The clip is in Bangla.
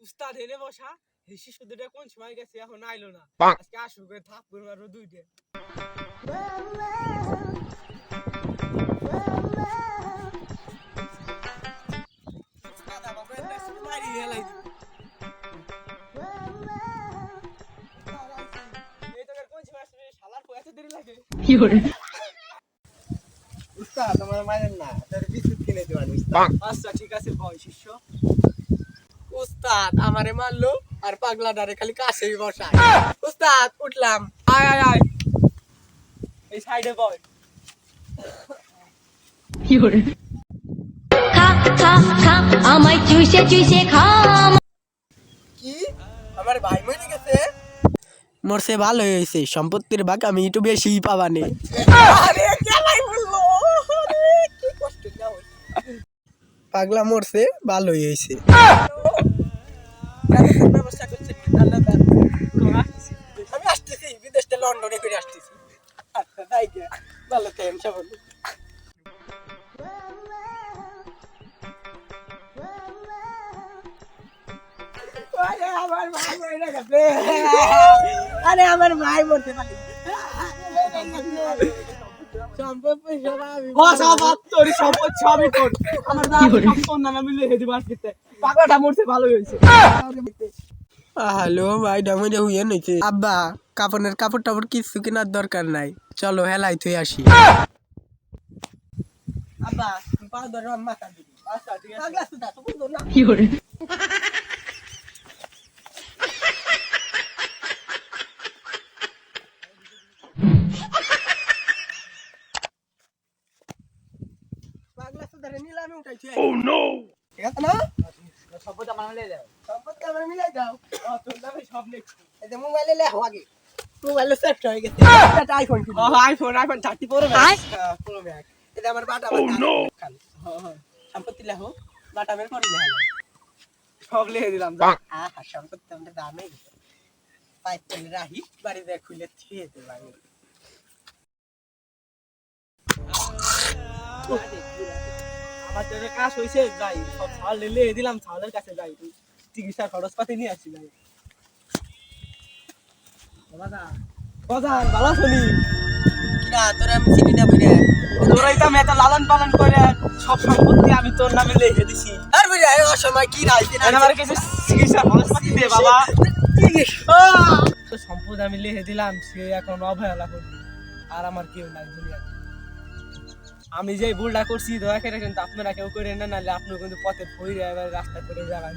উস্তাদ এনে বসা এই শিশুটা কোন সময় গেছে এখন আইলো না আজকে আসুক থাপ্পড় মারবো দুইটা উস্তাদ আমাকে মারি হেলাই এই তো কোন সময় আসলে শালার পয়সা দেরি লাগে কি করে উস্তাদ আমার মারেন না তার বিদ্যুৎ কিনে দেওয়ান উস্তাদ আচ্ছা ঠিক আছে ভয় শিষ্য উস্তাদ আমারে মারলো আর পাগলা ডারে খালি কাছেই বসায় উস্তাদ উঠলাম আয় আয় আয় এই সাইডে বয় কি করে খা খা খা আমায় চুষে চুষে খা কি আমার ভাই মরে গেছে মরছে ভালো হয়েছে সম্পত্তির ভাগ আমি একটু বেশি পাবানে আরে কেলাই বললো আরে কি কষ্ট না পাগলা মরছে ভালো হয়েছে ব্যবস্থা করছে আমি আসতেছি বিদেশ থেকে লন্ডনে করে আসতেছি আচ্ছা তাই ভালো টাইম সব আরে আমার ভাই মরে গেছে আরে আমার ভাই মরতে পারে সম্পত্তি সব তোর সম্পত্তি সবই তোর আমার তোর নামে মিলে হেদি বাসতে পাগলাটা মরতে ভালো হয়েছে হ্যালো ভাই ডামে হুইয়ে নইছে আব্বা কাপড়ের কাপড় টাপড় কিছু কেনার দরকার নাই চলো হেলাই তুই আসি আব্বা পাও ধরো মাথা দিবি আচ্ছা ঠিক আছে পাগলা সুদা তো বুঝো না কি করে পাগলা সুদারে নিলামে উঠাইছি ও নো ঠিক আছে না সম্পত্তি আমার মিলাই দাও সম্পত্তি আমার মিলাই দাও তোর নামে সব লিখছি এই যে মোবাইলে লেখো আগে মোবাইলে সেট হয়ে গেছে এটা আইফোন কি iPhone 30 pro max pro max এটা আমার বাটা ও নো সম্পত্তি লেখো বাটা বের করে লেখো সব লিখে দিলাম আহা সম্পত্তি আমাদের দামে পাইপ তেল রাহি বাড়িতে খুলে থিয়ে দে লাগে আমার তো কাজ হইছে যাই সব ছাল লে দিলাম ছালের কাছে যাই চিকিৎসা খরচপাতি নিয়ে আসি যাই বাজার ভালো শুনি কিরা তোরা আমি চিনি না বুঝে তোরাই তো মেটা লালন পালন করে সব সম্পত্তি আমি তোর নামে লিখে দিছি আর বুঝে এই অসময় কি রাইতে না আমার কাছে চিকিৎসা খরচপাতি দে বাবা তো সম্পত্তি আমি লিখে দিলাম সে এখন অবহেলা করবে আর আমার কেউ নাই দুনিয়াতে আমি যে ভুলটা করছি দয়া করে কিন্তু আপনারা কেউ করে না নাহলে আপনি কিন্তু পথে ফইরে এবার রাস্তা করে যাবেন